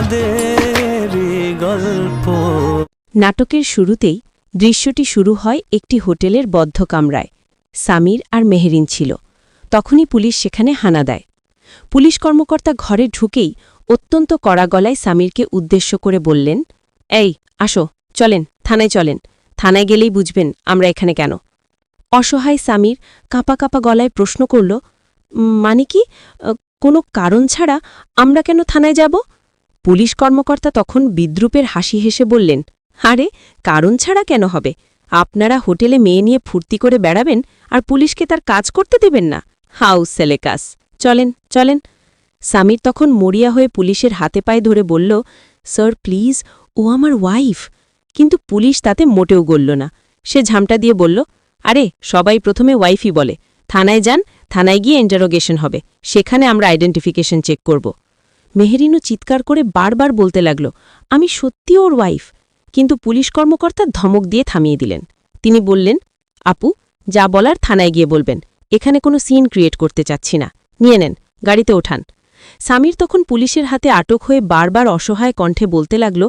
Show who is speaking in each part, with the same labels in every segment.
Speaker 1: আমাদেরই গল্প।
Speaker 2: নাটকের শুরুতেই দৃশ্যটি শুরু হয় একটি হোটেলের বদ্ধ কামরায়। সামির আর মেহেরিন ছিল। তখনই পুলিশ সেখানে হানা দেয়। পুলিশ কর্মকর্তা ঘরে ঢুকেই অত্যন্ত কড়া গলায় সামিরকে উদ্দেশ্য করে বললেন, এই আসো, চলেন, থানায় চলেন। থানায় গেলেই বুঝবেন আমরা এখানে কেন। অসহায় সামির কাঁপা কাঁপা গলায় প্রশ্ন করল, মানে কি, কোনো কারণ ছাড়া আমরা কেন থানায় যাব? পুলিশ কর্মকর্তা তখন বিদ্রূপের হাসি হেসে বললেন, আরে কারণ ছাড়া কেন হবে? আপনারা হোটেলে মেয়ে নিয়ে ফুর্তি করে বেড়াবেন আর পুলিশকে তার কাজ করতে দেবেন না? হাউ সেলেকাস, চলেন চলেন। সামির তখন মরিয়া হয়ে পুলিশের হাতে পায়ে ধরে বলল, স্যার প্লিজ, ও আমার ওয়াইফ। কিন্তু পুলিশ তাতে মোটেও গলল না। সে ঝামটা দিয়ে বলল, আরে সবাই প্রথমে ওয়াইফই বলে। থানায় যান, থানায় গিয়ে ইন্টারোগেশন হবে, সেখানে আমরা আইডেন্টিফিকেশন চেক করব। মেহেরিনও চিৎকার করে বারবার বলতে লাগল, আমি সত্যি ওর ওয়াইফ। কিন্তু পুলিশ কর্মকর্তা ধমক দিয়ে থামিয়ে দিলেন। তিনি বললেন, আপু, যা বলার থানায় গিয়ে বলবেন, এখানে কোনো সিন ক্রিয়েট করতে চাচ্ছি না, নিয়ে নেন, গাড়িতে ওঠান। সামির তখন পুলিশের হাতে আটক হয়ে বারবার অসহায় কণ্ঠে বলতে লাগল,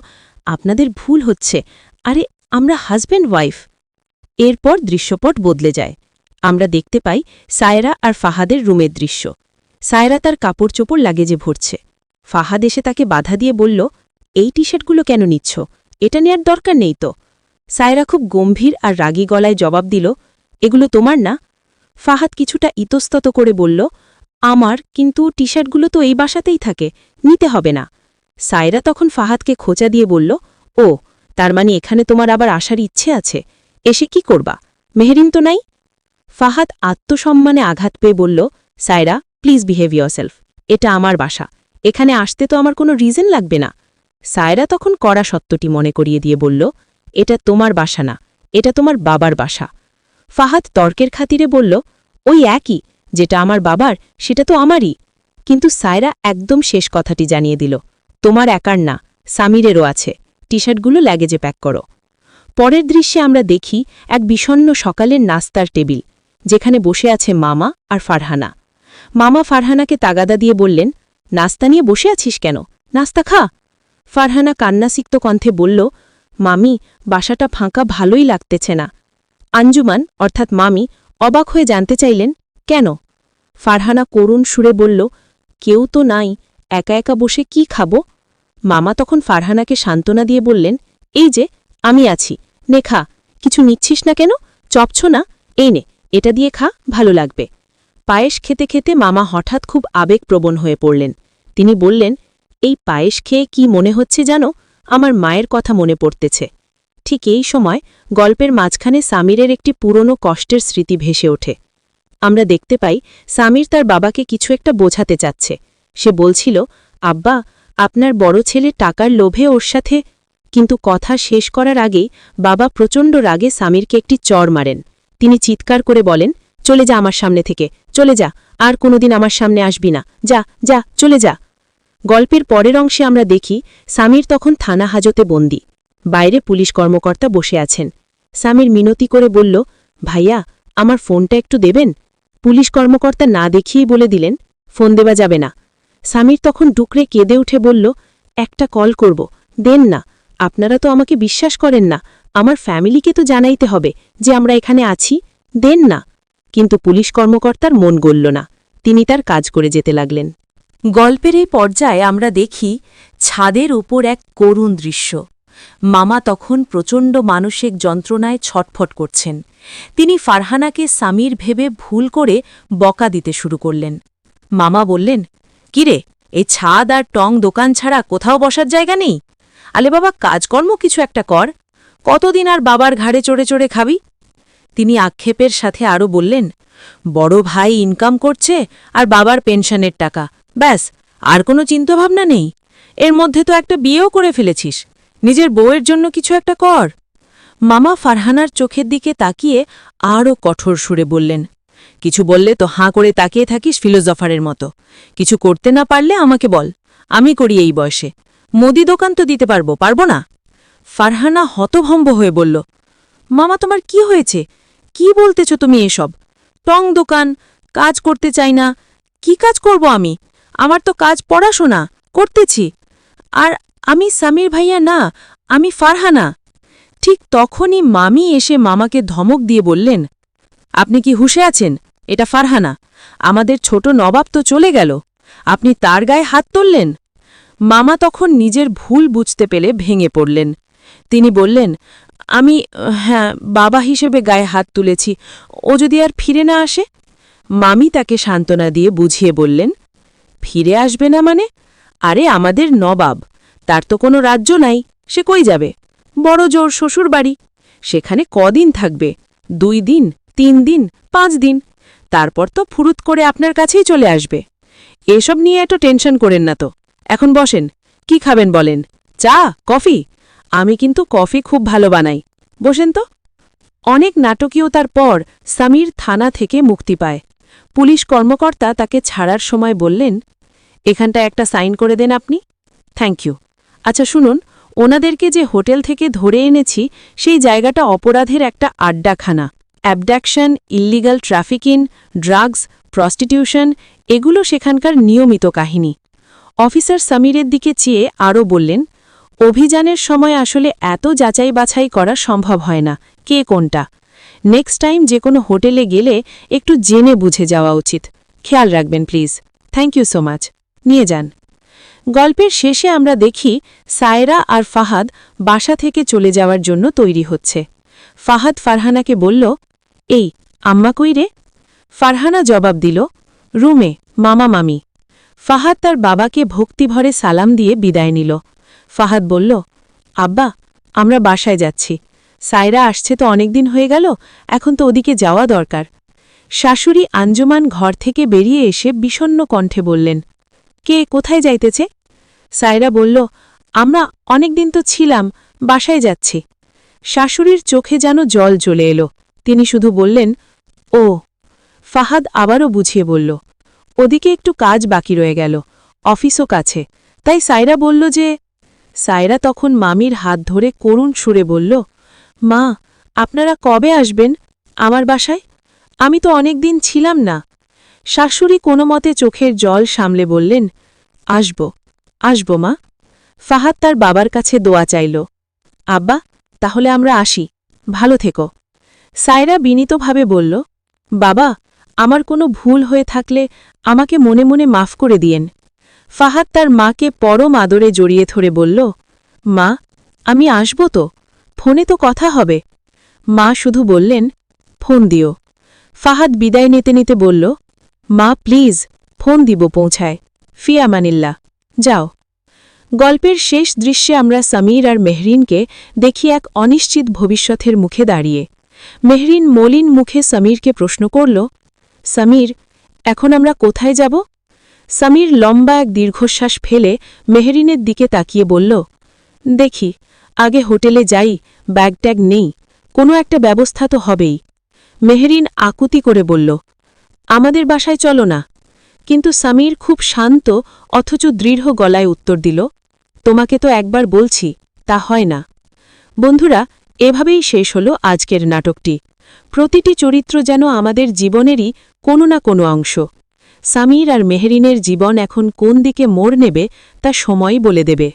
Speaker 2: আপনাদের ভুল হচ্ছে, আরে আমরা হাজব্যান্ড ওয়াইফ। এরপর দৃশ্যপট বদলে যায়। আমরা দেখতে পাই সায়রা আর ফাহাদের রুমের দৃশ্য। সায়রা তার কাপড় চোপড় লাগেজে ভরছে। ফাহাদ এসে তাকে বাধা দিয়ে বলল, এই টি শার্টগুলো কেন নিচ্ছ? এটা নেয়ার দরকার নেই তো। সায়রা খুব গম্ভীর আর রাগী গলায় জবাব দিল, এগুলো তোমার না? ফাহাদ কিছুটা ইতস্তত করে বলল, আমার, কিন্তু টি শার্টগুলো তো এই বাসাতেই থাকে, নিতে হবে না। সায়রা তখন ফাহাদকে খোঁচা দিয়ে বলল, ও, তার মানে এখানে তোমার আবার আসার ইচ্ছে আছে? এসে কি করবা? মেহেরিন তো নাই। ফাহাদ আত্মসম্মানে আঘাত পেয়ে বলল, সায়রা প্লিজ বিহেভ ইয়োরসেলফ, এটা আমার বাসা, এখানে আসতে তো আমার কোনো রিজন লাগবে না। সায়রা তখন কড়া সত্যটি মনে করিয়ে দিয়ে বলল, এটা তোমার বাসা না, এটা তোমার বাবার বাসা। ফাহাদ তর্কের খাতিরে বলল, ওই একই, যেটা আমার বাবার সেটা তো আমারই। কিন্তু সায়রা একদম শেষ কথাটি জানিয়ে দিল, তোমার একার না, সামিরেরও আছে, টি শার্টগুলো লাগেজে প্যাক করো। পরের দৃশ্যে আমরা দেখি এক বিষণ্ণ সকালের নাস্তার টেবিল, যেখানে বসে আছে মামা আর ফারহানা। মামা ফারহানাকে তাগাদা দিয়ে বললেন, নাস্তা নিয়ে বসে আছিস কেন, নাস্তা খা। ফারহানা কান্নাসিক্ত কণ্ঠে বলল, মামি, বাসাটা ফাঁকা ভালোই লাগতেছে না। আঞ্জুমান অর্থাৎ মামি অবাক হয়ে জানতে চাইলেন, কেন? ফারহানা করুণ সুরে বলল, কেউ তো নাই, একা একা বসে কি খাবো? মামা তখন ফারহানাকে সান্ত্বনা দিয়ে বললেন, এই যে আমি আছি, নে খা। কিছু নিচ্ছিস না কেন? চপছ না? এই নে, এটা দিয়ে খা, ভালো লাগবে। পায়েস খেতে খেতে মামা হঠাৎ খুব আবেগপ্রবণ হয়ে পড়লেন। তিনি বললেন, এই পায়েস খেয়ে কি মনে হচ্ছে জানো? আমার মায়ের কথা মনে পড়তেছে। ঠিক এই সময় গল্পের মাঝখানে সামিরের একটি পুরনো কষ্টের স্মৃতি ভেসে ওঠে। আমরা দেখতে পাই সামির তার বাবাকে কিছু একটা বোঝাতে চাচ্ছে। সে বলছিল, আব্বা, আপনার বড় ছেলে টাকার লোভে ওর সাথে। কিন্তু কথা শেষ করার আগেই বাবা প্রচণ্ড রাগে সামিরকে একটি চড় মারেন। তিনি চিৎকার করে বলেন, চলে যা আমার সামনে থেকে, চলে যা, আর কোনোদিন আমার সামনে আসবি না, যা যা, চলে যা। গল্পের পরের অংশে আমরা দেখি সামির তখন থানা হাজতে বন্দী। বাইরে পুলিশ কর্মকর্তা বসে আছেন। সামির মিনতি করে বলল, ভাইয়া, আমার ফোনটা একটু দেবেন? পুলিশ কর্মকর্তা না দেখিয়েই বলে দিলেন, ফোন দেওয়া যাবে না। সামির তখন ডুকরে কেঁদে উঠে বলল, একটা কল করব, দেন না। আপনারা তো আমাকে বিশ্বাস করেন না, আমার ফ্যামিলিকে তো জানাইতে হবে যে আমরা এখানে আছি, দেন না। কিন্তু পুলিশ কর্মকর্তার মন গলল না, তিনি তার কাজ করে যেতে লাগলেন। গল্পের এই পর্যায়ে আমরা দেখি ছাদের উপর এক করুণ দৃশ্য। মামা তখন প্রচণ্ড মানসিক যন্ত্রণায় ছটফট করছেন। তিনি ফারহানাকে সামির ভেবে ভুল করে বকা দিতে শুরু করলেন। মামা বললেন, কিরে, এই ছাদ আর টং দোকান ছাড়া কোথাও বসার জায়গা নেই? আলে বাবা, কাজকর্ম কিছু একটা কর, কতদিন আর বাবার ঘাড়ে চড়ে চড়ে খাবি? তিনি আক্ষেপের সাথে আরও বললেন, বড় ভাই ইনকাম করছে আর বাবার পেনশনের টাকা, ব্যাস, আর কোনো চিন্তাভাবনা নেই। এর মধ্যে তো একটা বিয়েও করে ফেলেছিস, নিজের বউয়ের জন্য কিছু একটা কর। মামা ফারহানার চোখের দিকে তাকিয়ে আরও কঠোর সুরে বললেন, কিছু বললে তো হাঁ করে তাকিয়ে থাকিস ফিলোজফারের মতো। কিছু করতে না পারলে আমাকে বল, আমি করি এই বয়সে। মুদি দোকান তো দিতে পারবো না? ফারহানা হতভম্ব হয়ে বলল, মামা, তোমার কি হয়েছে? কি বলতেছ তুমি এসব? টং দোকান, কাজ করতে চাই না? কি কাজ করব আমি? আমার তো কাজ পড়াশোনা করতেছি। আর আমি সামির ভাইয়া না, আমি ফারহানা। ঠিক তখনই মামি এসে মামাকে ধমক দিয়ে বললেন, আপনি কি হুঁশে আছেন? এটা ফারহানা, আমাদের ছোট নবাব তো চলে গেল, আপনি তার গায়ে হাত তুললেন। মামা তখন নিজের ভুল বুঝতে পেলে ভেঙে পড়লেন। তিনি বললেন, আমি হ্যাঁ বাবা হিসেবে গায়ে হাত তুলেছি, ও যদি আর ফিরে না আসে। মামি তাকে সান্ত্বনা দিয়ে বুঝিয়ে বললেন, ফিরে আসবে না মানে? আরে আমাদের নবাব, তার তো কোনো রাজ্য নাই, সে কই যাবে? বড় জোর শ্বশুর বাড়ি, সেখানে কদিন থাকবে? 2 দিন, 3 দিন, 5 দিন, তারপর তো ফুরুত করে আপনার কাছেই চলে আসবে। এসব নিয়ে এত টেনশন করেন না তো। এখন বসেন, কি খাবেন বলেন? চা, কফি? আমি কিন্তু কফি খুব ভালো বানাই, বসেন তো। অনেক নাটকীয়তার পর সামির থানা থেকে মুক্তি পায়। পুলিশ কর্মকর্তা তাকে ছাড়ার সময় বললেন, এখানটা একটা সাইন করে দেন আপনি। Thank you. আচ্ছা শুনুন, ওনাদেরকে যে হোটেল থেকে ধরে এনেছি সেই জায়গাটা অপরাধের একটা আড্ডাখানা। Abduction, illegal trafficking, drugs, prostitution, এগুলো সেখানকার নিয়মিত কাহিনী। অফিসার সামিরের দিকে চেয়ে আরও বললেন, অভিযানের সময় আসলে এত যাচাই বাছাই করা সম্ভব হয় না কে কোনটা। নেক্সট টাইম যে কোনো হোটেলে গেলে একটু জেনে বুঝে যাওয়া উচিত। খেয়াল রাখবেন please. Thank you so much. নিয়ে যান। গল্পের শেষে আমরা দেখি সায়রা আর ফাহাদ বাসা থেকে চলে যাওয়ার জন্য তৈরি হচ্ছে। ফাহাদ ফারহানাকে বলল, এই আম্মা কই রে? ফারহানা জবাব দিল, রুমে, মামা মামি। ফাহাদ তার বাবাকে ভক্তিভরে সালাম দিয়ে বিদায় নিল। ফাহাদ বলল, আব্বা, আমরা বাসায় যাচ্ছি। সায়রা আসছে তো অনেকদিন হয়ে গেল, এখন তো ওদিকে যাওয়া দরকার। শাশুড়ি আঞ্জুমান ঘর থেকে বেরিয়ে এসে বিষণ্ণ কণ্ঠে বললেন, কে কোথায় যাইতেছে? সায়রা বলল, আমরা অনেকদিন তো ছিলাম, বাসায় যাচ্ছি। শাশুড়ির চোখে যেন জল চলে এলো। তিনি শুধু বললেন, ও। ফাহাদ আবারও বুঝিয়ে বলল, ওদিকে একটু কাজ বাকি রয়ে গেল, অফিসও কাছে, তাই সায়রা বলল যে। সায়রা তখন মামির হাত ধরে করুণ সুরে বলল, মা, আপনারা কবে আসবেন আমার বাসায়? আমি তো অনেক দিন ছিলাম না। শাশুড়ি কোনো মতে চোখের জল সামলে বললেন, আসব, আসব মা। ফাহাদ তার বাবার কাছে দোয়া চাইল, আব্বা, তাহলে আমরা আসি, ভালো থেকো। সায়রা বিনীতভাবে বলল, বাবা, আমার কোনো ভুল হয়ে থাকলে আমাকে মনে মনে মাফ করে দিয়েন। ফাহাদ তার মাকে পরম আদরে জড়িয়ে ধরে বলল, মা, আমি আসব তো, ফোনে তো কথা হবে। মা শুধু বললেন, ফোন দিও। ফাহাদ বিদায় নিতে নিতে বলল, মা প্লিজ, ফোন দিব পৌঁছায়। ফি আমানিল্লাহ, যাও। গল্পের শেষ দৃশ্যে আমরা সামির আর মেহরিনকে দেখি এক অনিশ্চিত ভবিষ্যতের মুখে দাঁড়িয়ে। মেহরিন মলিন মুখে সামিরকে প্রশ্ন করল, সামির, এখন আমরা কোথায় যাব? সামির লম্বা এক দীর্ঘশ্বাস ফেলে মেহরিনের দিকে তাকিয়ে বলল, দেখি, আগে হোটেলে যাই, ব্যাগ ট্যাগ নেই, কোনো একটা ব্যবস্থা তো হবেই। মেহরিন আকুতি করে বলল, আমাদের বাসায় চলো না। কিন্তু সামির খুব শান্ত অথচ দৃঢ় গলায় উত্তর দিল, তোমাকে তো একবার বলছি, তা হয় না। বন্ধুরা, এভাবেই শেষ হল আজকের নাটকটি। প্রতিটি চরিত্র যেন আমাদের জীবনেরই কোনো না কোনো অংশ। সামির আর মেহরিনের জীবন এখন কোন দিকে মোড় নেবে তা সময়ই বলে দেবে।